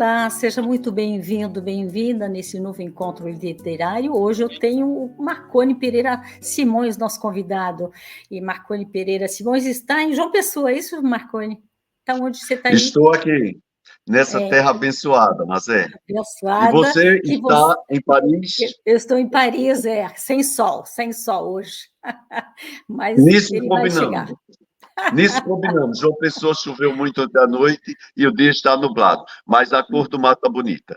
Olá, seja muito bem-vindo, bem-vinda nesse novo encontro literário. Hoje eu tenho o Marconi Pereira Simões, nosso convidado. E Marconi Pereira Simões está em João Pessoa, é isso, Marconi? Está onde você está aí? Estou aqui, nessa terra abençoada, Mazé. E Abençoada, você que você... está em Paris? Eu estou em Paris, sem sol hoje. Mas Nisso ele vai chegar. combinamos. Nisso combinamos. João Pessoa choveu muito ontem à noite e o dia está nublado, mas a cor do mar está bonita.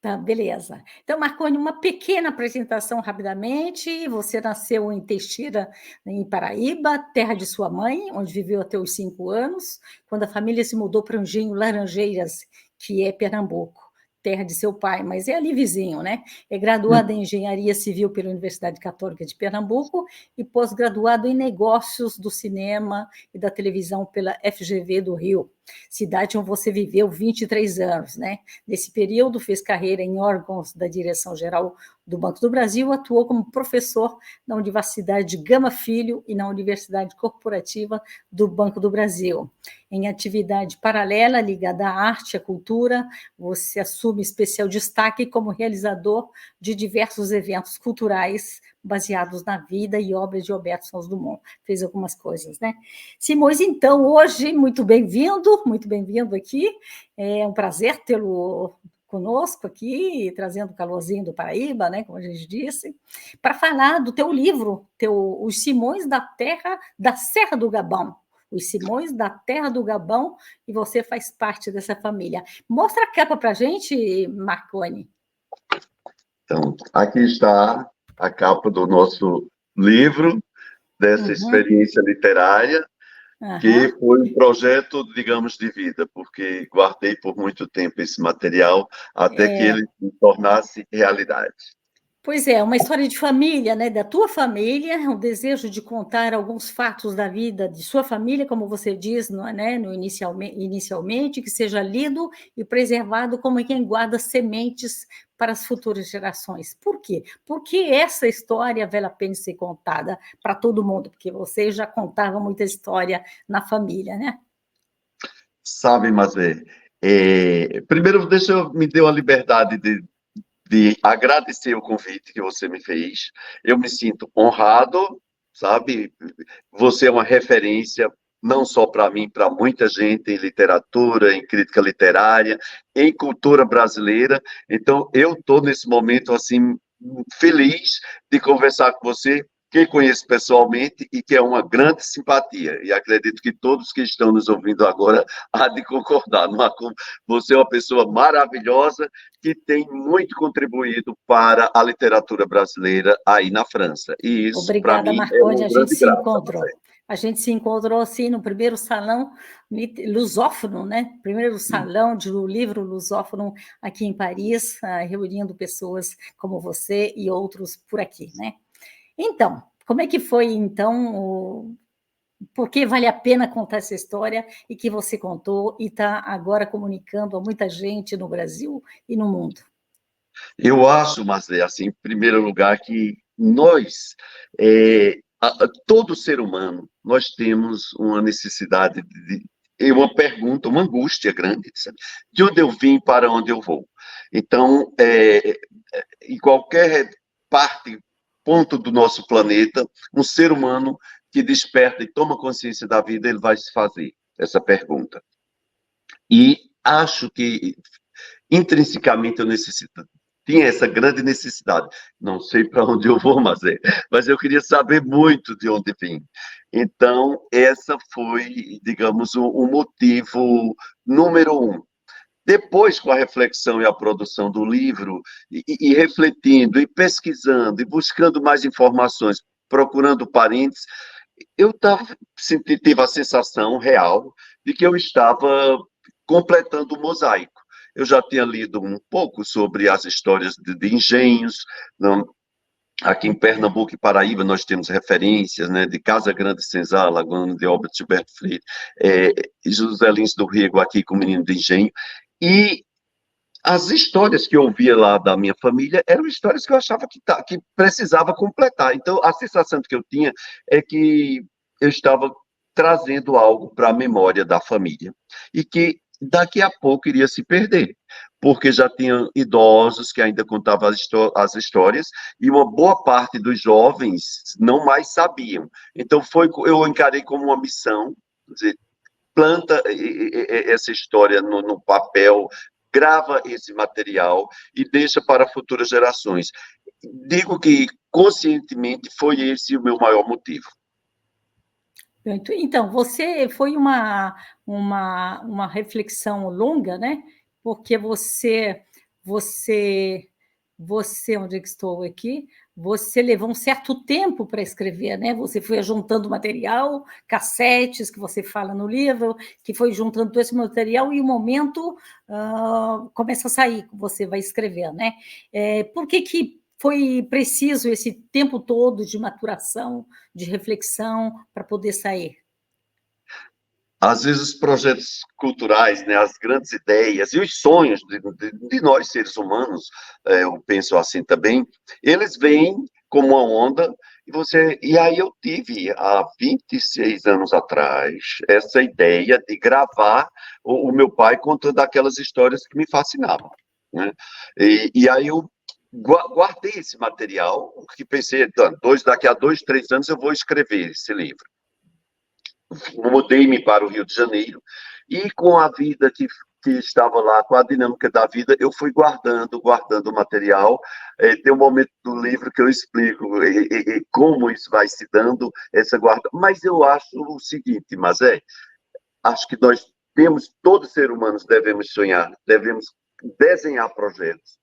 Tá, beleza. Então, Marconi, uma pequena apresentação rapidamente. Você nasceu em Teixeira, em Paraíba, terra de sua mãe, onde viveu até os 5 anos, quando a família se mudou para Anjinho Laranjeiras, que é Pernambuco, terra de seu pai, mas é ali vizinho, né? É graduado em Engenharia Civil pela Universidade Católica de Pernambuco e pós-graduado em Negócios do Cinema e da Televisão pela FGV do Rio, cidade onde você viveu 23 anos, né? Nesse período, fez carreira em órgãos da Direção-Geral do Banco do Brasil, atuou como professor na Universidade Gama Filho e na Universidade Corporativa do Banco do Brasil. Em atividade paralela ligada à arte e à cultura, você assume especial destaque como realizador de diversos eventos culturais baseados na vida e obras de Alberto Santos Dumont. Fez algumas coisas, né? Simões, então, hoje, muito bem-vindo aqui. É um prazer tê-lo conosco aqui, trazendo o calorzinho do Paraíba, né, como a gente disse, para falar do teu livro, Os Simões da Serra do Gabão. Os Simões da Terra do Gabão, e você faz parte dessa família. Mostra a capa para a gente, Marconi. Então, aqui está a capa do nosso livro, dessa experiência literária, que foi um projeto, digamos, de vida, porque guardei por muito tempo esse material até que ele se tornasse realidade. Pois é, uma história de família, né, da tua família, o desejo de contar alguns fatos da vida de sua família, como você diz, né, inicialmente, que seja lido e preservado como quem guarda sementes para as futuras gerações. Por quê? Porque essa história vale a pena ser contada para todo mundo, porque você já contava muita história na família, né? Sabe, Mazé, primeiro me deu a liberdade de agradecer o convite que você me fez. Eu me sinto honrado, sabe? Você é uma referência não só para mim, para muita gente em literatura, em crítica literária, em cultura brasileira. Então, eu estou nesse momento assim feliz de conversar com você, que conheço pessoalmente e que é uma grande simpatia. E acredito que todos que estão nos ouvindo agora há de concordar. Você é uma pessoa maravilhosa que tem muito contribuído para a literatura brasileira aí na França. E isso, para Obrigada, mim, é Marconi, uma a gente grande se graça. encontrou. A gente se encontrou, assim, no primeiro salão lusófono, né? Primeiro salão do livro lusófono aqui em Paris, reunindo pessoas como você e outros por aqui, né? Então, como é que foi, então, por que vale a pena contar essa história e que você contou e está agora comunicando a muita gente no Brasil e no mundo? Eu acho, mas assim, em primeiro lugar, que nós, todo ser humano, nós temos uma necessidade uma pergunta, uma angústia grande, sabe? De onde eu vim, para onde eu vou. Então, em qualquer parte, ponto do nosso planeta, um ser humano que desperta e toma consciência da vida, ele vai se fazer essa pergunta. E acho que intrinsecamente eu tinha essa grande necessidade. Não sei para onde eu vou, mas eu queria saber muito de onde vim. Então, essa foi, digamos, o motivo número um. Depois, com a reflexão e a produção do livro, e refletindo, e pesquisando, e buscando mais informações, procurando parentes, tive a sensação real de que eu estava completando o mosaico. Eu já tinha lido um pouco sobre as histórias de engenhos. Não, aqui em Pernambuco e Paraíba nós temos referências, né, de Casa Grande de Senzala, Lagoa de Obra de Gilberto Freire, José Lins do Rego aqui com o Menino de Engenho, e as histórias que eu ouvia lá da minha família eram histórias que eu achava que precisava completar. Então, a sensação que eu tinha é que eu estava trazendo algo para a memória da família. E que daqui a pouco iria se perder, porque já tinham idosos que ainda contavam as histórias e uma boa parte dos jovens não mais sabiam. Então eu encarei como uma missão, dizer, planta essa história no papel, grava esse material e deixa para futuras gerações. Digo que conscientemente foi esse o meu maior motivo. Então, você foi uma reflexão longa, né? Porque você, onde é que estou aqui? Você levou um certo tempo para escrever, né? Você foi juntando material, cassetes que você fala no livro, que foi juntando todo esse material e o momento começa a sair, você vai escrever, né? Por que foi preciso esse tempo todo de maturação, de reflexão para poder sair? Às vezes, os projetos culturais, né, as grandes ideias e os sonhos de nós, seres humanos, eu penso assim também, eles vêm como uma onda, e aí eu tive, há 26 anos atrás, essa ideia de gravar o meu pai contando aquelas histórias que me fascinavam, né? E aí eu guardei esse material, que pensei, daqui a 2, 3 anos eu vou escrever esse livro. Mudei-me para o Rio de Janeiro e com a vida que estava lá, com a dinâmica da vida, eu fui guardando o material. Tem um momento do livro que eu explico como isso vai se dando, essa guarda. Mas eu acho o seguinte, acho que nós temos, todos os seres humanos devemos sonhar, devemos desenhar projetos.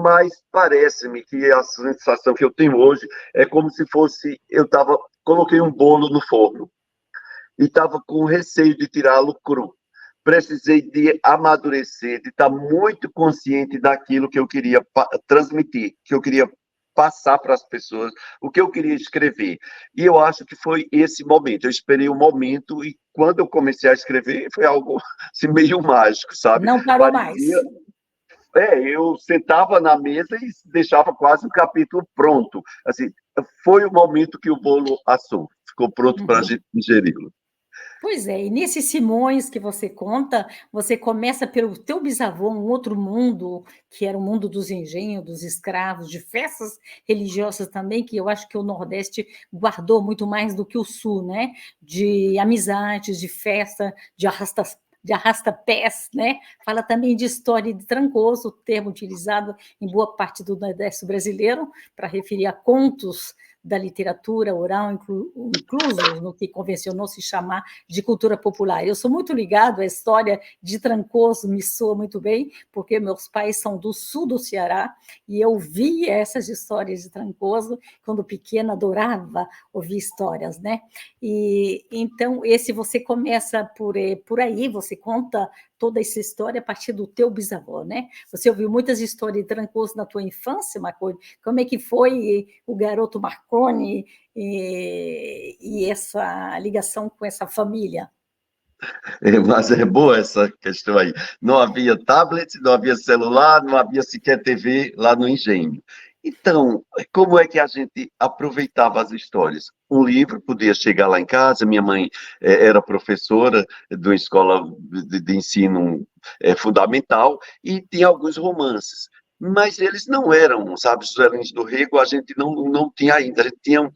Mas parece-me que a sensação que eu tenho hoje é como se fosse, coloquei um bolo no forno e estava com receio de tirá-lo cru. Precisei de amadurecer, de estar muito consciente daquilo que eu queria transmitir, que eu queria passar para as pessoas, o que eu queria escrever. E eu acho que foi esse momento. Eu esperei um momento e quando eu comecei a escrever, foi algo assim, meio mágico, sabe? Não parou Parecia. mais. Eu sentava na mesa e deixava quase o capítulo pronto. Assim, foi o momento que o bolo assou, ficou pronto para a Uhum. gente ingeri-lo. Pois é, e nesse Simões que você conta, você começa pelo teu bisavô, um outro mundo, que era o mundo dos engenhos, dos escravos, de festas religiosas também, que eu acho que o Nordeste guardou muito mais do que o Sul, né? De amizades, de festa, de arrasta-pés, né? Fala também de história de Trancoso, termo utilizado em boa parte do Nordeste brasileiro, para referir a contos da literatura oral, inclusos no que convencionou se chamar de cultura popular. Eu sou muito ligado à história de Trancoso, me soa muito bem, porque meus pais são do sul do Ceará e eu via essas histórias de Trancoso quando pequena, adorava ouvir histórias, né? E então esse você começa por aí, você conta toda essa história a partir do teu bisavô, né? Você ouviu muitas histórias de Trancoso na tua infância, Marconi? Como é que foi o garoto Marconi e essa ligação com essa família? Mas é boa essa questão aí. Não havia tablet, não havia celular, não havia sequer TV lá no engenho. Então, como é que a gente aproveitava as histórias? Um livro podia chegar lá em casa, minha mãe era professora de uma escola de ensino fundamental e tinha alguns romances. Mas eles não eram, sabe, José Lins do Rego, a gente não tinha ainda, a gente tinha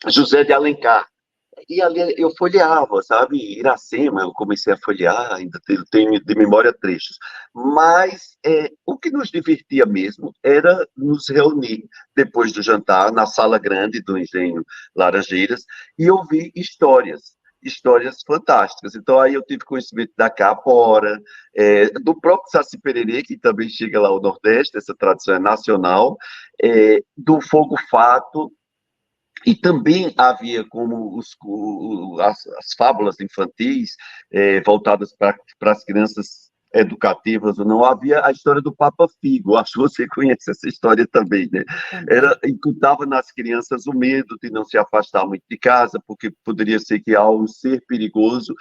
José de Alencar. E ali eu folheava, sabe? Iracema, eu comecei a folhear, ainda tenho de memória trechos. Mas o que nos divertia mesmo era nos reunir depois do jantar na sala grande do Engenho Laranjeiras e ouvir histórias fantásticas. Então aí eu tive conhecimento da Capora, do próprio Saci Pererê, que também chega lá ao Nordeste, essa tradição é nacional, do Fogo Fato, e também havia como as fábulas infantis voltadas para as crianças educativas ou não, havia a história do Papa Figo, acho que você conhece essa história também, né? Também. Incutava nas crianças o medo de não se afastar muito de casa, porque poderia ser que há um ser perigoso.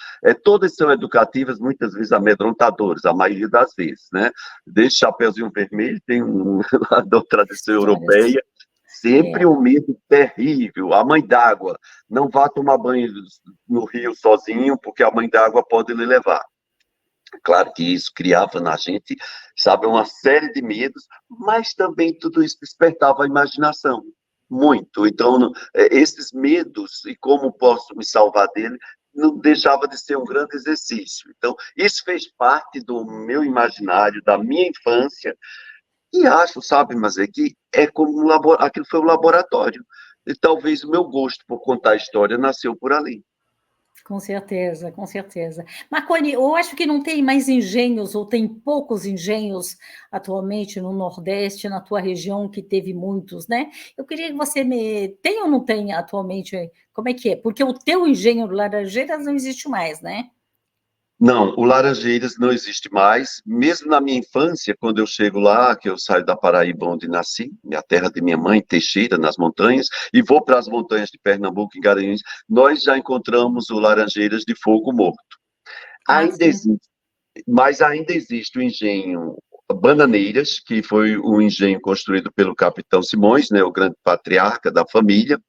Todas são educativas, muitas vezes amedrontadoras, a maioria das vezes, né? Desde Chapeuzinho Vermelho, tem lá da tradição Histórias. europeia, sempre É. um medo terrível. A mãe d'água, não vá tomar banho no rio sozinho, porque a mãe d'água pode lhe levar. Claro que isso criava na gente, sabe, uma série de medos, mas também tudo isso despertava a imaginação, muito. Então, esses medos e como posso me salvar dele, não deixava de ser um grande exercício. Então, isso fez parte do meu imaginário, da minha infância, e acho, sabe, mas é que é como aquilo foi um laboratório. E talvez o meu gosto por contar a história nasceu por ali. Com certeza, com certeza. Marconi, eu acho que não tem mais engenhos, ou tem poucos engenhos atualmente no Nordeste, na tua região, que teve muitos, né? Eu queria que você me... Tem ou não tem atualmente? Como é que é? Porque o teu engenho do Laranjeiras não existe mais, né? Não, o Laranjeiras não existe mais. Mesmo na minha infância, quando eu chego lá, que eu saio da Paraíba, onde nasci, minha terra de minha mãe, Teixeira, nas montanhas, e vou para as montanhas de Pernambuco, em Garanhuns, nós já encontramos o Laranjeiras de fogo morto. Ah, Ainda sim. existe, mas ainda existe o engenho Bananeiras, que foi o engenho construído pelo capitão Simões, né, o grande patriarca da família,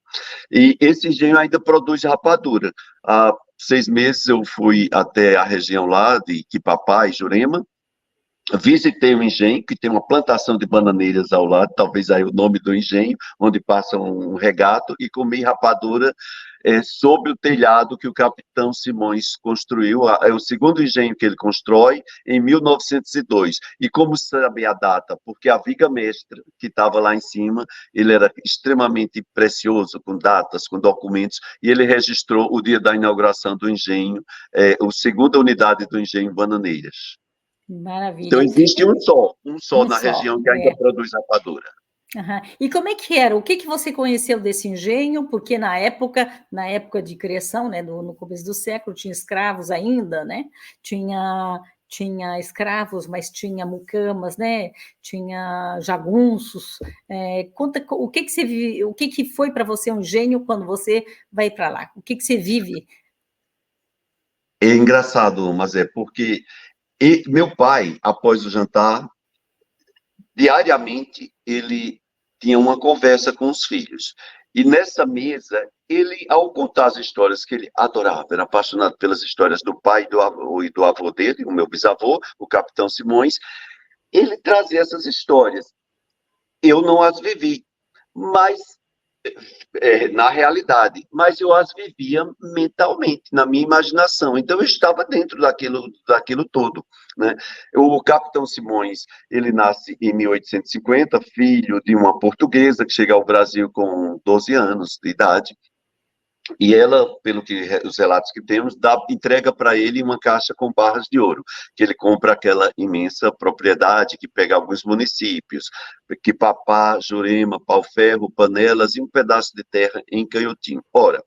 e esse engenho ainda produz rapadura. Há 6 meses eu fui até a região lá de Quipapá e Jurema, visitei o engenho, que tem uma plantação de bananeiras ao lado, talvez aí o nome do engenho, onde passa um regato, e comi rapadura sob o telhado que o capitão Simões construiu. É o segundo engenho que ele constrói, em 1902. E como sabe a data? Porque a viga mestra, que estava lá em cima, ele era extremamente precioso, com datas, com documentos, e ele registrou o dia da inauguração do engenho, a segunda unidade do engenho Bananeiras. Então, Maravilha. existe um só Um na só, região que ainda é. produz rapadura. Aham. E como é que era? O que você conheceu desse engenho? Porque na época de criação, né, no começo do século, tinha escravos ainda, né? Tinha escravos, mas tinha mucamas, né? Tinha jagunços. Conta o que que foi para você um engenho quando você vai para lá? O que você vive? É engraçado, mas é porque meu pai, após o jantar, diariamente ele tinha uma conversa com os filhos. E nessa mesa, ele, ao contar as histórias que ele adorava, era apaixonado pelas histórias do pai e do avô dele, o meu bisavô, o capitão Simões, ele trazia essas histórias. Eu não as vivi, mas na realidade, mas eu as vivia mentalmente, na minha imaginação. Então eu estava dentro daquilo todo, né? O Capitão Simões, ele nasce em 1850, filho de uma portuguesa que chega ao Brasil com 12 anos de idade. E ela, pelo que os relatos que temos, entrega para ele uma caixa com barras de ouro, que ele compra aquela imensa propriedade que pega alguns municípios, que Papá, Jurema, Pau-Ferro, Panelas e um pedaço de terra em Canhotinho. Ora,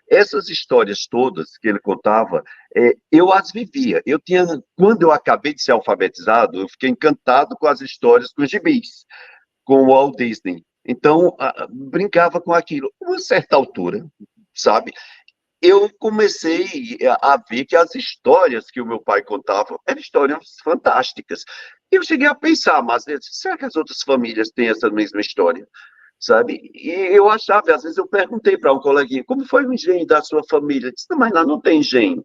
essas histórias todas que ele contava, eu as vivia. Quando eu acabei de ser alfabetizado, eu fiquei encantado com as histórias, com os gibis, com o Walt Disney. Então, brincava com aquilo. A uma certa altura, sabe? Eu comecei a ver que as histórias que o meu pai contava eram histórias fantásticas. Eu cheguei a pensar, mas será que as outras famílias têm essa mesma história? Sabe? E eu achava, às vezes eu perguntei para um coleguinha, como foi o engenho da sua família? Ele disse, não, mas lá não tem engenho.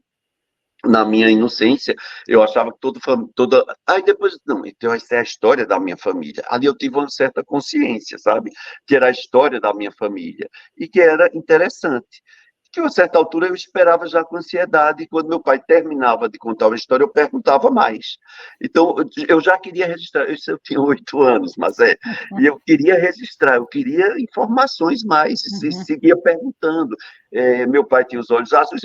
Na minha inocência, eu achava que toda. Aí depois, não, então essa é a história da minha família. Ali eu tive uma certa consciência, sabe? Que era a história da minha família. E que era interessante. Que a uma certa altura eu esperava já com ansiedade, e quando meu pai terminava de contar uma história, eu perguntava mais. Então, eu já queria registrar, isso eu tinha 8 anos, mas e eu queria registrar, eu queria informações mais, e Uhum. seguia perguntando. Meu pai tinha os olhos azuis,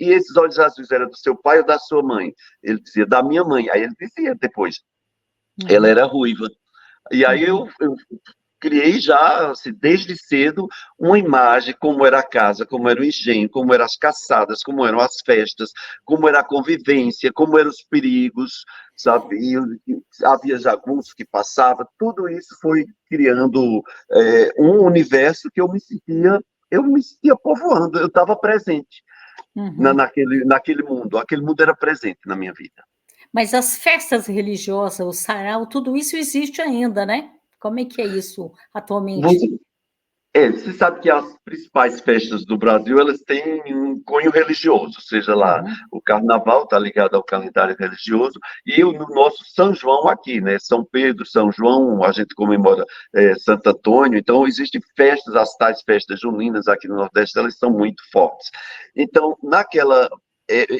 e esses olhos azuis eram do seu pai ou da sua mãe? Ele dizia, da minha mãe. Aí ele dizia depois, ela Uhum. era ruiva. E aí Uhum. eu criei já, assim, desde cedo, uma imagem, como era a casa, como era o engenho, como eram as caçadas, como eram as festas, como era a convivência, como eram os perigos, sabe? Havia jagunços que passavam, tudo isso foi criando um universo que eu me sentia povoando, eu estava presente Uhum. naquele mundo, aquele mundo era presente na minha vida. Mas as festas religiosas, o sarau, tudo isso existe ainda, né? Como é que é isso atualmente? Você sabe que as principais festas do Brasil, elas têm um cunho religioso, seja lá, Uhum. o carnaval está ligado ao calendário religioso, e o nosso São João aqui, né? São Pedro, São João, a gente comemora Santo Antônio, então existem festas, as tais festas juninas aqui no Nordeste, elas são muito fortes. Então,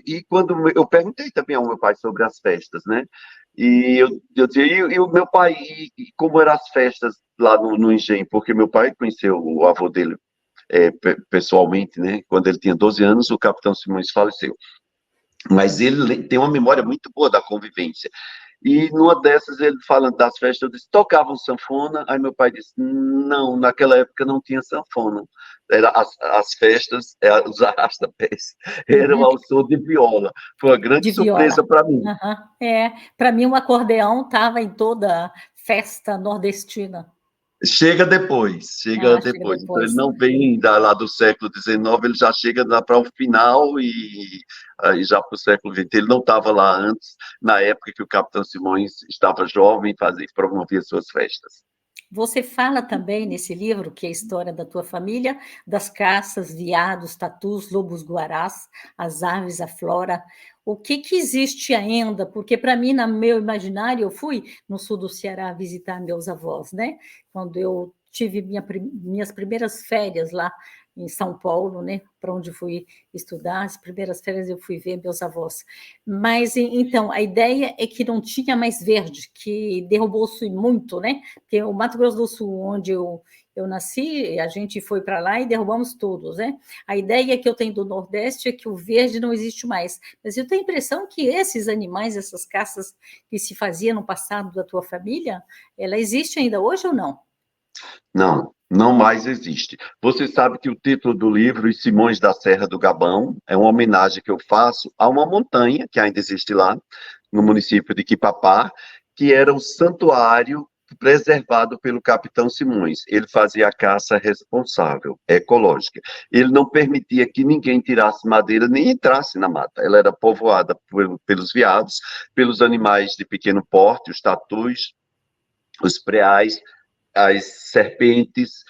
e quando eu perguntei também ao meu pai sobre as festas, né? E eu dizia, e o meu pai, e como eram as festas lá no Engenho? Porque meu pai conheceu o avô dele pessoalmente, né? Quando ele tinha 12 anos, o capitão Simões faleceu. Mas ele tem uma memória muito boa da convivência. E numa dessas, ele falando das festas, eu disse, tocavam sanfona? Aí meu pai disse, não, naquela época não tinha sanfona. Era as festas, os arrasta-pés, eram Uhum. ao som de viola. Foi uma grande De viola. surpresa para mim. Aham. Para mim, o acordeão estava em toda festa nordestina. Chega Ah, chega depois. Então, ele depois. não vem lá do século XIX, ele já chega para o final e aí já para o século XX. Ele não estava lá antes, na época que o Capitão Simões estava jovem e promovia suas festas. Você fala também nesse livro, que é a história da tua família, das caças, veados, tatus, lobos-guarás, as aves, a flora. O que que existe ainda? Porque, para mim, no meu imaginário, eu fui no sul do Ceará visitar meus avós, né? Quando eu tive minhas primeiras férias lá em São Paulo, né? Para onde fui estudar, as primeiras férias eu fui ver meus avós. Mas, então, a ideia é que não tinha mais verde, que derrubou-se muito, né? Porque o Mato Grosso do Sul, onde eu nasci, a gente foi para lá e derrubamos todos, né? A ideia que eu tenho do Nordeste é que o verde não existe mais. Mas eu tenho a impressão que esses animais, essas caças que se faziam no passado da tua família, ela existe ainda hoje ou não? Não, não mais existe. Você sabe que o título do livro, Os Simões da Serra do Gabão, é uma homenagem que eu faço a uma montanha que ainda existe lá, no município de Quipapá, que era um santuário preservado pelo capitão Simões. Ele fazia a caça responsável, ecológica. Ele não permitia que ninguém tirasse madeira nem entrasse na mata. Ela era povoada pelos veados, pelos animais de pequeno porte, os tatus, os preais, as serpentes,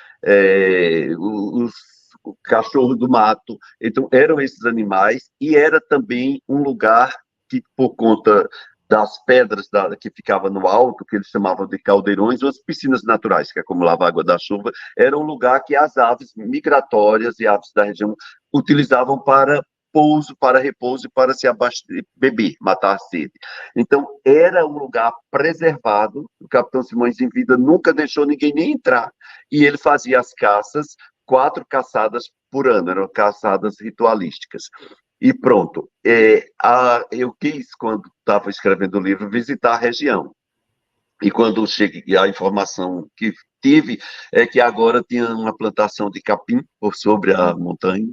o cachorro do mato. Então, eram esses animais, e era também um lugar que, por conta das pedras que ficavam no alto, que eles chamavam de caldeirões, ou as piscinas naturais, que acumulavam água da chuva, era um lugar que as aves migratórias e aves da região utilizavam para pouso, para repouso e para se abastecer, beber, matar a sede. Então, era um lugar preservado. O capitão Simões, em vida, nunca deixou ninguém nem entrar. E ele fazia as caças, 4 caçadas por ano, eram caçadas ritualísticas. E pronto. Eu quis, quando estava escrevendo o livro, visitar a região. E quando cheguei, a informação que tive é que agora tinha uma plantação de capim por sobre a montanha,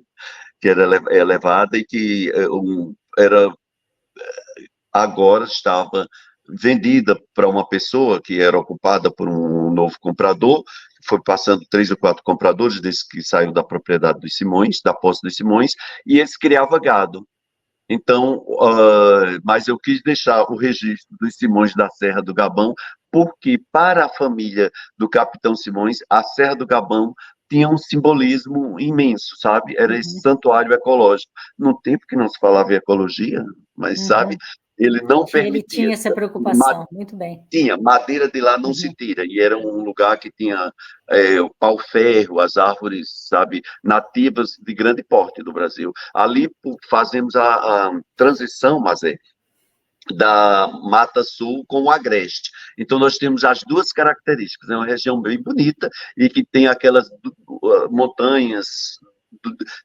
que era elevada e que era agora estava vendida para uma pessoa que era ocupada por um novo comprador, foi passando 3 ou 4 compradores desde que saiu da propriedade dos Simões, da posse dos Simões, e esse criava gado. Então, mas eu quis deixar o registro dos Simões da Serra do Gabão, porque para a família do Capitão Simões, a Serra do Gabão tinha um simbolismo imenso, sabe? Era esse Uhum, santuário ecológico. No tempo que não se falava em ecologia, mas, sabe, uhum. ele não Que ele permitia. tinha essa preocupação. Muito bem. Tinha, madeira de lá não se Uhum. tira, e era um lugar que tinha o pau-ferro, as árvores, sabe, nativas de grande porte do Brasil. Ali fazemos a transição, mas da Mata Sul com o Agreste. Então, nós temos as duas características. É uma região bem bonita e que tem aquelas montanhas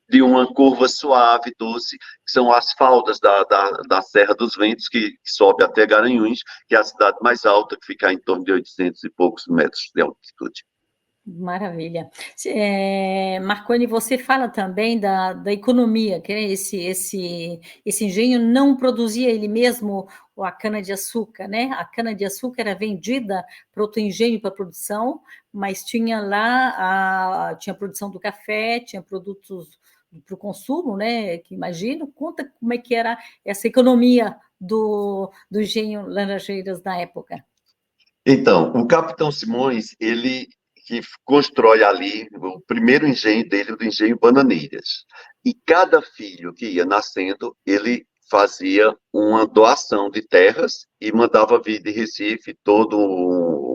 de uma curva suave, doce, que são as faldas da Serra dos Ventos, que sobe até Garanhuns, que é a cidade mais alta, que fica em torno de 800 e poucos metros de altitude. Maravilha. Marconi, você fala também da economia, que é esse engenho não produzia ele mesmo a cana-de-açúcar, né? A cana-de-açúcar era vendida para outro engenho para produção, mas tinha lá tinha a produção do café, tinha produtos para o consumo, né? Que imagino. Conta como é que era essa economia do engenho Laranjeiras na época. Então, o Capitão Simões, ele que constrói ali o primeiro engenho dele, do engenho Bananeiras. E cada filho que ia nascendo, ele fazia uma doação de terras e mandava vir de Recife todo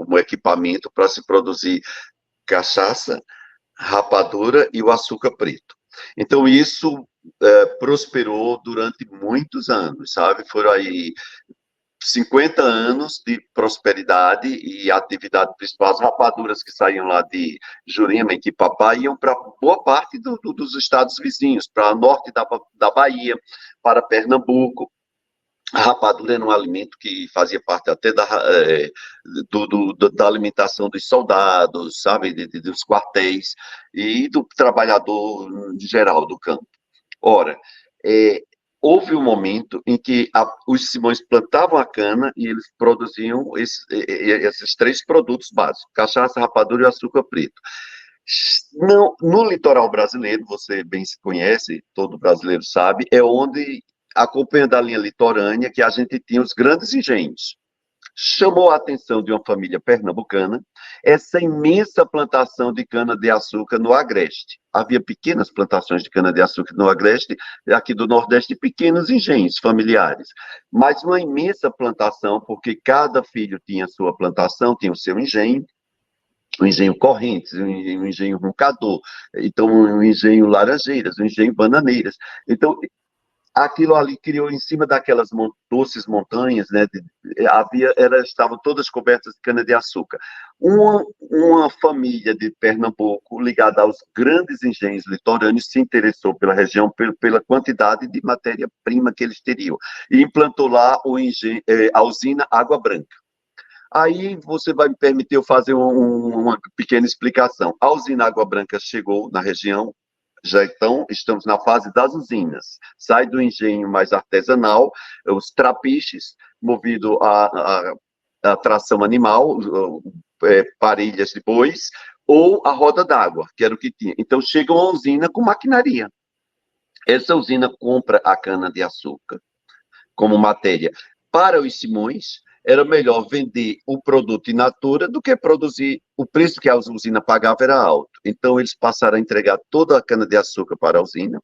um equipamento para se produzir cachaça, rapadura e o açúcar preto. Então, isso prosperou durante muitos anos, sabe? Foram aí 50 anos de prosperidade e atividade principal. As rapaduras que saíam lá de Jurema e Quipapá iam para boa parte dos estados vizinhos, para o norte da Bahia, para Pernambuco. A rapadura era um alimento que fazia parte até da alimentação dos soldados, sabe, dos quartéis e do trabalhador geral do campo. Ora, houve um momento em que os Simões plantavam a cana e eles produziam esses três produtos básicos, cachaça, rapadura e açúcar preto. No litoral brasileiro, você bem se conhece, todo brasileiro sabe, é onde, acompanhando a linha litorânea, que a gente tinha os grandes engenhos. Chamou a atenção de uma família pernambucana essa imensa plantação de cana-de-açúcar no Agreste. Havia pequenas plantações de cana-de-açúcar no Agreste, aqui do Nordeste, pequenos engenhos familiares, mas uma imensa plantação, porque cada filho tinha a sua plantação, tinha o seu engenho, o engenho Correntes, o engenho Roncador, então o engenho Laranjeiras, o engenho Bananeiras. Então, aquilo ali criou em cima daquelas doces montanhas, né? Elas estavam todas cobertas de cana-de-açúcar. Uma família de Pernambuco, ligada aos grandes engenhos litorâneos, se interessou pela região pela quantidade de matéria-prima que eles teriam, e implantou lá a usina Água Branca. Aí você vai me permitir eu fazer uma pequena explicação. A usina Água Branca chegou na região, estamos na fase das usinas. Sai do engenho mais artesanal, os trapiches, movido a tração animal, parelhas de bois, ou a roda d'água, que era o que tinha. Então, chega uma usina com maquinaria. Essa usina compra a cana-de-açúcar como matéria. Para os Simões, era melhor vender o produto in natura do que produzir. O preço que a usina pagava era alto. Então, eles passaram a entregar toda a cana-de-açúcar para a usina.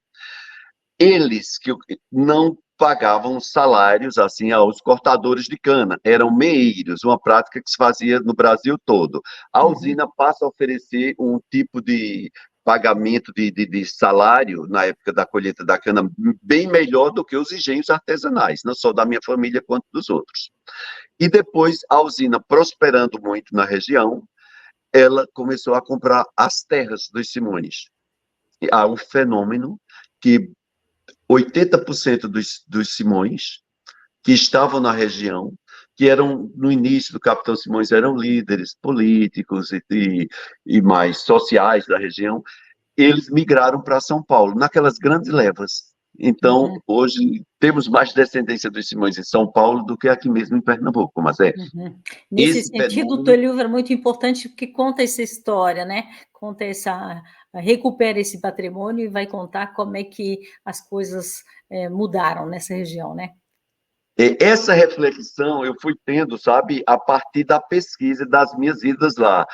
Eles que não pagavam salários assim aos cortadores de cana, eram meeiros, uma prática que se fazia no Brasil todo. A usina passa a oferecer um tipo de pagamento de salário na época da colheita da cana bem melhor do que os engenhos artesanais, não só da minha família quanto dos outros. E depois, a usina prosperando muito na região, ela começou a comprar as terras dos Simões. E há um fenômeno que 80% dos Simões que estavam na região, que eram, no início do Capitão Simões, eram líderes políticos e mais sociais da região, eles migraram para São Paulo, naquelas grandes levas. Então, hoje, temos mais descendência dos Simões em São Paulo do que aqui mesmo em Pernambuco, mas Nesse sentido, o teu livro é muito importante porque conta essa história, né? Recupera esse patrimônio e vai contar como é que as coisas mudaram nessa região, né? Essa reflexão eu fui tendo, sabe, a partir da pesquisa das minhas idas lá.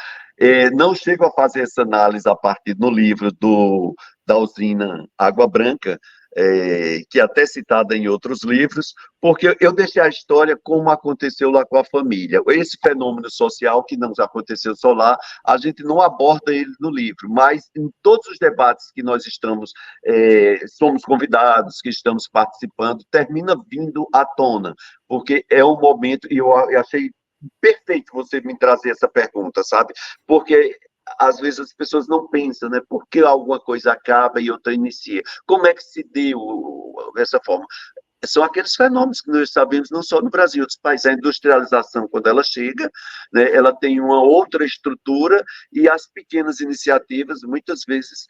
Não chego a fazer essa análise a partir do livro da usina Água Branca, que é até citada em outros livros, porque eu deixei a história como aconteceu lá com a família. Esse fenômeno social que não aconteceu só lá, a gente não aborda ele no livro, mas em todos os debates que nós somos convidados, que estamos participando, termina vindo à tona, porque é um momento, e eu achei perfeito você me trazer essa pergunta, sabe? Porque às vezes as pessoas não pensam, né? Por que alguma coisa acaba e outra inicia? Como é que se deu dessa forma? São aqueles fenômenos que nós sabemos não só no Brasil, outros países. A industrialização, quando ela chega, né, ela tem uma outra estrutura e as pequenas iniciativas, muitas vezes,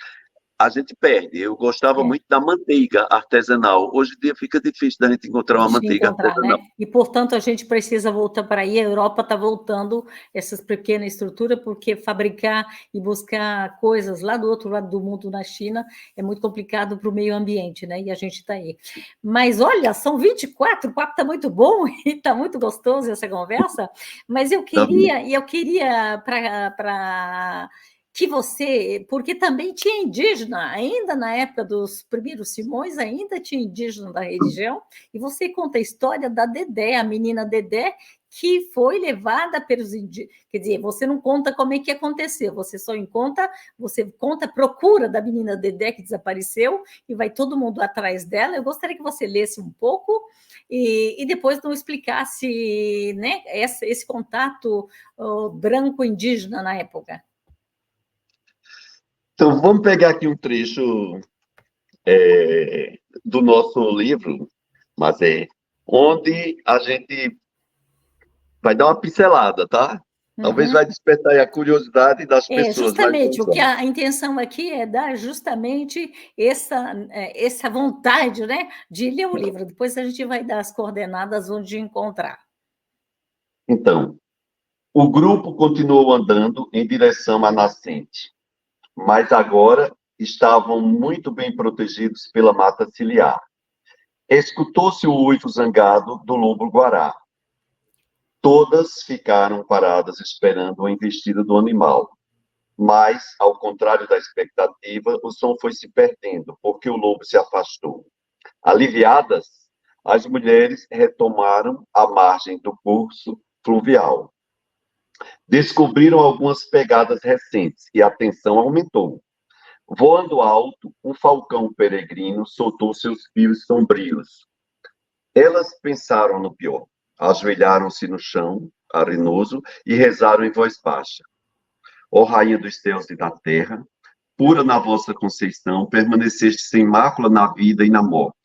a gente perde. Eu gostava É. muito da manteiga artesanal. Hoje em dia fica difícil da gente encontrar uma De manteiga encontrar, né? artesanal. E, portanto, a gente precisa voltar para aí. A Europa está voltando essas pequenas estruturas, porque fabricar e buscar coisas lá do outro lado do mundo, na China, é muito complicado para o meio ambiente, né? E a gente está aí. Mas, olha, são 24, o papo está muito bom e está muito gostoso essa conversa, mas Tá bom. eu queria para que você, porque também tinha indígena, ainda na época dos primeiros Simões, ainda tinha indígena da região, e você conta a história da Dedé, a menina Dedé, que foi levada pelos indígenas. Quer dizer, você não conta como é que aconteceu, você conta a procura da menina Dedé que desapareceu, e vai todo mundo atrás dela. Eu gostaria que você lesse um pouco e depois não explicasse, né, esse contato branco-indígena na época. Então, vamos pegar aqui um trecho do nosso livro, mas onde a gente vai dar uma pincelada, tá? Talvez vai Uhum. despertar aí a curiosidade das É, pessoas, vai justamente, o que gostar. a intenção aqui é dar justamente essa vontade, né, de ler o livro. Depois a gente vai dar as coordenadas onde encontrar. Então, o grupo continuou andando em direção à nascente, mas agora estavam muito bem protegidos pela mata ciliar. Escutou-se o uivo zangado do lobo-guará. Todas ficaram paradas esperando a investida do animal. Mas, ao contrário da expectativa, o som foi se perdendo, porque o lobo se afastou. Aliviadas, as mulheres retomaram a margem do curso fluvial. Descobriram algumas pegadas recentes e a tensão aumentou. Voando alto, um falcão peregrino soltou seus pios sombrios. Elas pensaram no pior. Ajoelharam-se no chão, arenoso, e rezaram em voz baixa. Ó Rainha dos céus e da terra, pura na vossa conceição, permaneceste sem mácula na vida e na morte.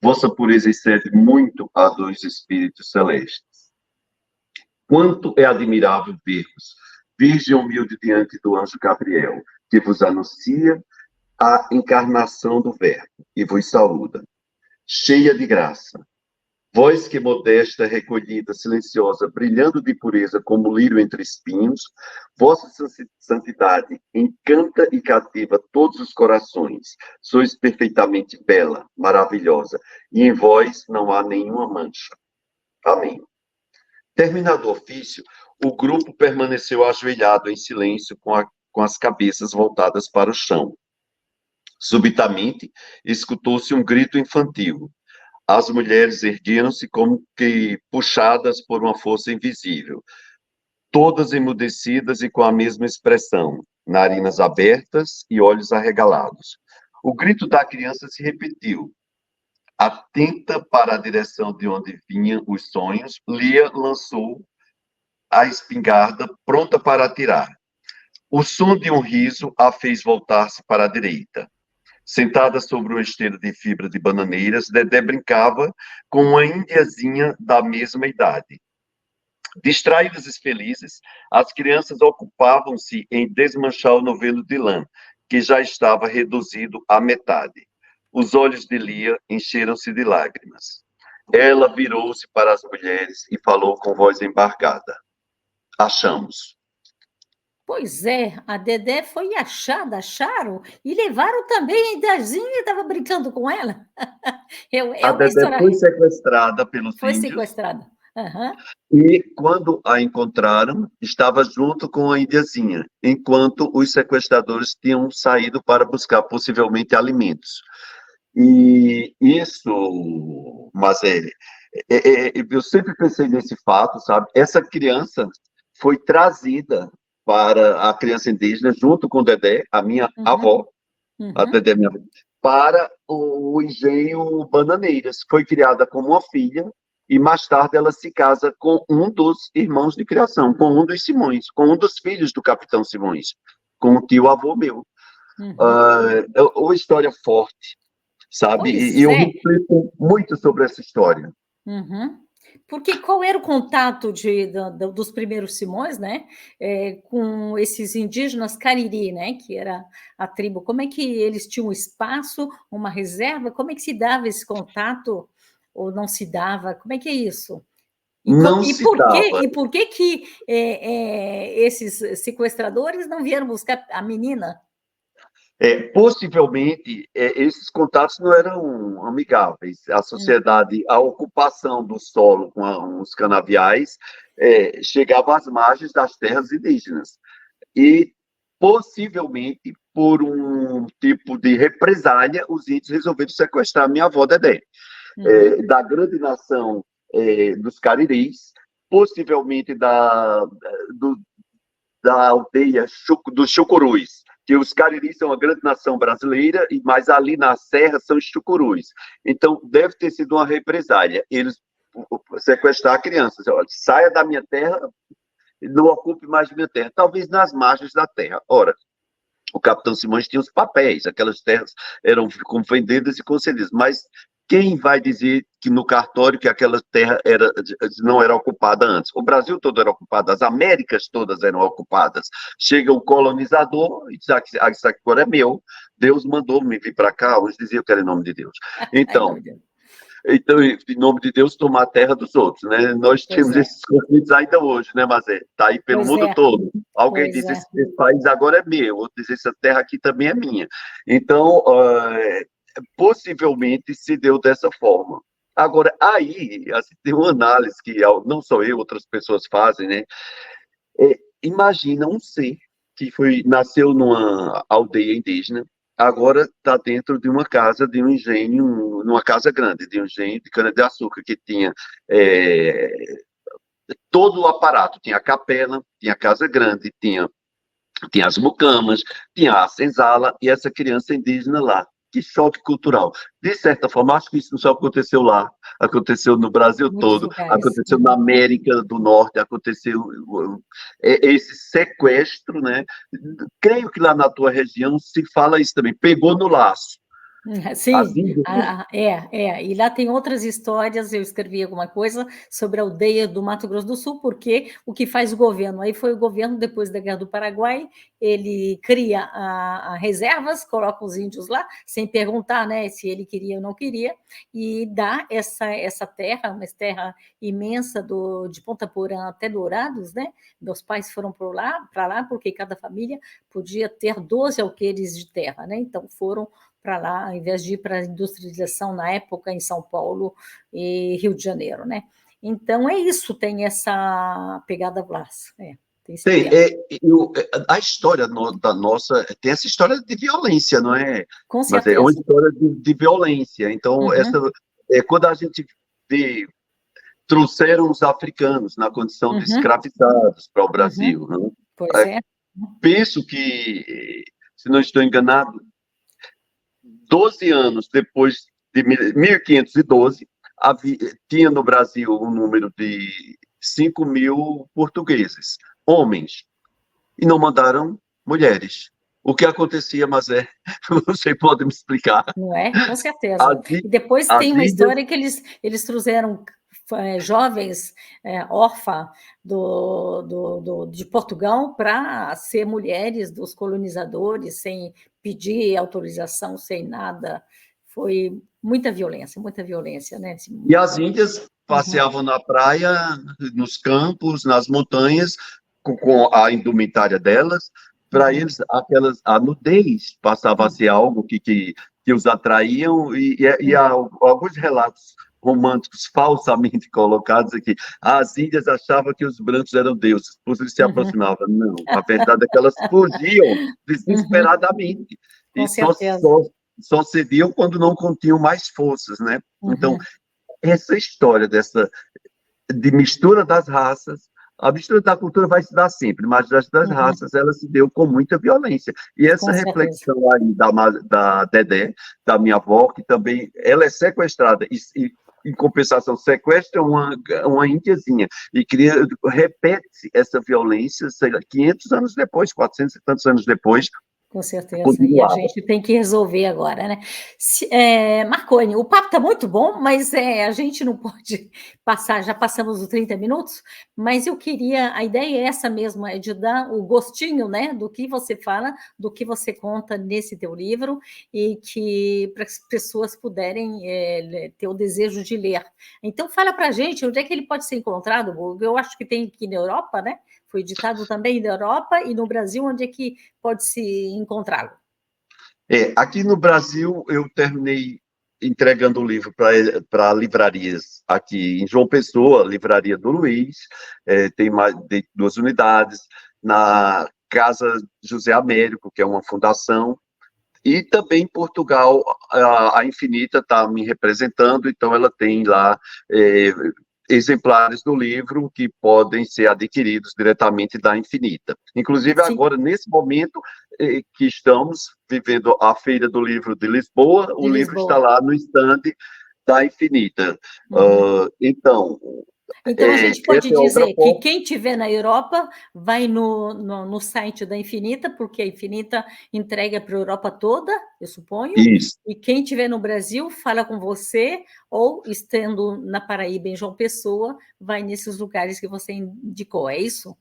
Vossa pureza excede muito a dos espíritos celestes. Quanto é admirável ver-vos, virgem humilde diante do anjo Gabriel, que vos anuncia a encarnação do Verbo e vos saúda, cheia de graça. Vós que modesta, recolhida, silenciosa, brilhando de pureza como lírio entre espinhos, vossa santidade encanta e cativa todos os corações. Sois perfeitamente bela, maravilhosa, e em vós não há nenhuma mancha. Amém. Terminado o ofício, o grupo permaneceu ajoelhado em silêncio, com as cabeças voltadas para o chão. Subitamente, escutou-se um grito infantil. As mulheres ergueram-se como que puxadas por uma força invisível, todas emudecidas e com a mesma expressão, narinas abertas e olhos arregalados. O grito da criança se repetiu. Atenta para a direção de onde vinham os sonhos, Lia lançou a espingarda, pronta para atirar. O som de um riso a fez voltar-se para a direita. Sentada sobre uma esteira de fibra de bananeiras, Dedé brincava com uma indiazinha da mesma idade. Distraídas e felizes, as crianças ocupavam-se em desmanchar o novelo de lã, que já estava reduzido à metade. Os olhos de Lia encheram-se de lágrimas. Ela virou-se para as mulheres e falou com voz embargada. Achamos. Pois é, a Dedé foi achada, acharam, e levaram também a Idazinha e estava brincando com ela. É A uma Dedé história, foi sequestrada pelos foi índios sequestrada. Aham. e, quando a encontraram, estava junto com a indiazinha, enquanto os sequestradores tinham saído para buscar possivelmente alimentos. E isso, Mazeli, eu sempre pensei nesse fato, sabe? Essa criança foi trazida para a criança indígena, junto com o Dedé, a minha Uhum. avó, a Uhum. Dedé, minha avó, para o engenho Bananeiras. Foi criada como uma filha e mais tarde ela se casa com um dos irmãos de criação, com um dos Simões, com um dos filhos do capitão Simões, com o tio avô meu. Uhum. É uma história forte, sabe? E Pois eu é. reflito muito sobre essa história. Uhum. Porque qual era o contato dos primeiros Simões, né, com esses indígenas Cariri, né, que era a tribo? Como é que eles tinham um espaço, uma reserva? Como é que se dava esse contato ou não se dava? Como é que é isso? Não se dava. E por que que esses sequestradores não vieram buscar a menina? Possivelmente, esses contatos não eram amigáveis. A sociedade, a ocupação do solo com os canaviais, chegava às margens das terras indígenas. E, possivelmente, por um tipo de represália, os índios resolveram sequestrar minha avó Dedé, da grande nação dos Cariris, possivelmente da aldeia dos Chucurus, que os Cariris são uma grande nação brasileira, mas ali na serra são os Chucurus. Então, deve ter sido uma represália. Eles sequestrar crianças. Olha, saia da minha terra, não ocupe mais minha terra. Talvez nas margens da terra. Ora, o capitão Simões tinha os papéis, aquelas terras eram vendidas e concedidas, mas quem vai dizer que no cartório que aquela terra não era ocupada antes? O Brasil todo era ocupado, as Américas todas eram ocupadas. Chega o colonizador e diz, isso aqui agora é meu, Deus mandou me vir para cá, uns diziam que era em nome de Deus. Então, em nome de Deus, tomar a terra dos outros, né? Nós temos esses conflitos ainda hoje, né, Mazé? Está aí pelo mundo todo. Alguém diz, esse país agora é meu, outro diz, essa terra aqui também é minha. Então, possivelmente se deu dessa forma. Agora, aí, assim, tem uma análise que não só eu, outras pessoas fazem, né? Imagina um ser que nasceu numa aldeia indígena, agora está dentro de uma casa, de um engenho, numa casa grande, de um engenho de cana-de-açúcar, que tinha todo o aparato, tinha a capela, tinha a casa grande, tinha as mucamas, tinha a senzala, e essa criança indígena lá. Que choque cultural. De certa forma, acho que isso não só aconteceu lá, aconteceu no Brasil todo, aconteceu na América do Norte, aconteceu esse sequestro, né? Creio que lá na tua região se fala isso também, pegou no laço. Sim, e lá tem outras histórias, eu escrevi alguma coisa sobre a aldeia do Mato Grosso do Sul, porque o que faz o governo? Aí foi o governo, depois da Guerra do Paraguai, ele cria reservas, coloca os índios lá, sem perguntar, né, se ele queria ou não queria, e dá essa terra, uma terra imensa de Ponta Porã até Dourados, né? Meus pais foram para lá, porque cada família podia ter 12 alqueires de terra, né? Então foram para lá, ao invés de ir para a industrialização na época em São Paulo e Rio de Janeiro, né? Então é isso, tem essa pegada Vlas. A história da nossa tem essa história de violência, não é? Com Mas certeza. é uma história de violência. Então, quando a gente vê, trouxeram os africanos na condição de escravizados para o Brasil. Né? Pois é. Penso que, se não estou enganado, 12 anos depois de 1512, tinha no Brasil um número de 5 mil portugueses, homens, e não mandaram mulheres. O que acontecia, mas você pode me explicar? Não é? Com certeza. E depois tem uma história que eles trouxeram jovens órfãs de Portugal para ser mulheres dos colonizadores, sem pedir autorização, sem nada. Foi muita violência, né? E as índias passeavam na praia, nos campos, nas montanhas, com a indumentária delas. Para eles, a nudez passava a ser algo que os atraíam, e há alguns relatos românticos falsamente colocados aqui. As índias achavam que os brancos eram deuses, por isso eles se aproximavam. Não, a verdade é que elas fugiam desesperadamente. Com e certeza. só cediam quando não continham mais forças, né? Então, essa história de mistura das raças, a mistura da cultura vai se dar sempre, mas das raças ela se deu com muita violência. E essa reflexão aí da Dedé, da minha avó, que também ela é sequestrada e em compensação, sequestra uma índiazinha e repete essa violência, sei lá, 500 anos depois, 400 e tantos anos depois, Com certeza, e a continuava. gente tem que resolver agora, né. Marconi, o papo está muito bom, mas, a gente não pode passar, já passamos os 30 minutos, mas eu queria, a ideia é essa mesmo, é de dar o gostinho, né, do que você fala, do que você conta nesse teu livro, e que para as pessoas puderem, ter o desejo de ler. Então fala para a gente onde é que ele pode ser encontrado. Eu acho que tem aqui na Europa, né, foi editado também na Europa, e no Brasil, onde é que pode-se encontrá-lo? Aqui no Brasil, eu terminei entregando o livro para livrarias aqui em João Pessoa, Livraria do Luiz, tem mais de 2 unidades, na Casa José Américo, que é uma fundação, e também em Portugal, a Infinita está me representando, então ela tem lá exemplares do livro que podem ser adquiridos diretamente da Infinita. Inclusive, Sim, agora, nesse momento que estamos vivendo a Feira do Livro de Lisboa, de o livro está Lisboa. lá no estande da Infinita. Uhum. Então, Então, a gente essa pode é outra dizer que forma. quem estiver na Europa vai no site da Infinita, porque a Infinita entrega para a Europa toda, eu suponho, Isso. e quem estiver no Brasil fala com você, ou estando na Paraíba, em João Pessoa, vai nesses lugares que você indicou, é isso?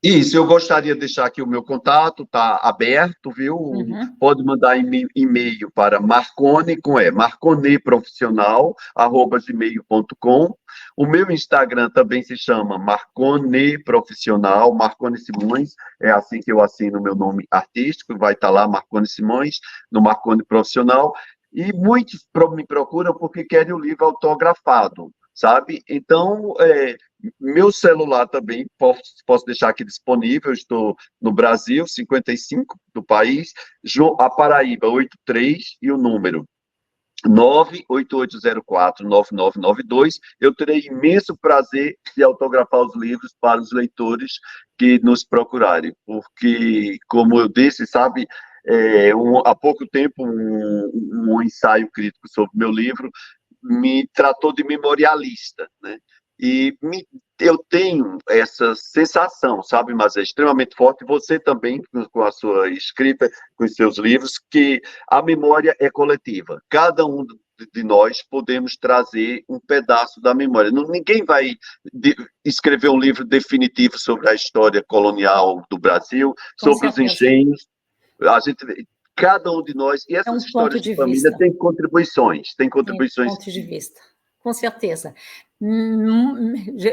Isso, eu gostaria de deixar aqui o meu contato, está aberto, viu? Uhum. Pode mandar e-mail para marconiprofissional@gmail.com. O meu Instagram também se chama Marconi Profissional, Marconi Simões, é assim que eu assino o meu nome artístico, vai estar lá, Marconi Simões, no Marconi Profissional. E muitos me procuram porque querem o livro autografado, sabe? Então, meu celular também, posso deixar aqui disponível, eu estou no Brasil, 55 do país, a Paraíba, 83, e o número 988049992. Eu terei imenso prazer de autografar os livros para os leitores que nos procurarem, porque, como eu disse, sabe, há pouco tempo, um ensaio crítico sobre meu livro me tratou de memorialista, né? Eu tenho essa sensação, sabe, mas é extremamente forte, você também, com a sua escrita, com os seus livros, que a memória é coletiva. Cada um de nós podemos trazer um pedaço da memória. Ninguém vai escrever um livro definitivo sobre a história colonial do Brasil, Com sobre os certeza. engenhos. A gente, cada um de nós, e É essas um ponto histórias de de família vista. têm É, contribuições. pontos de vista, com certeza.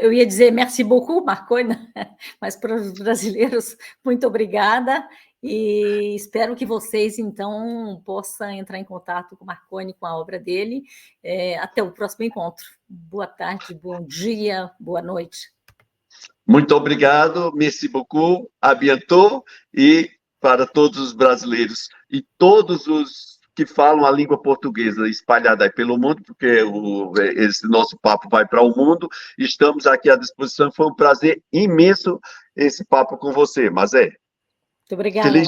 Eu ia dizer merci beaucoup, Marconi, mas para os brasileiros, muito obrigada, e espero que vocês, então, possam entrar em contato com o Marconi, com a obra dele. Até o próximo encontro. Boa tarde, bom dia, boa noite. Muito obrigado, merci beaucoup, à bientôt, e para todos os brasileiros e todos os que falam a língua portuguesa espalhada aí pelo mundo, porque esse nosso papo vai para o mundo, estamos aqui à disposição. Foi um prazer imenso esse papo com você, mas Muito obrigada, feliz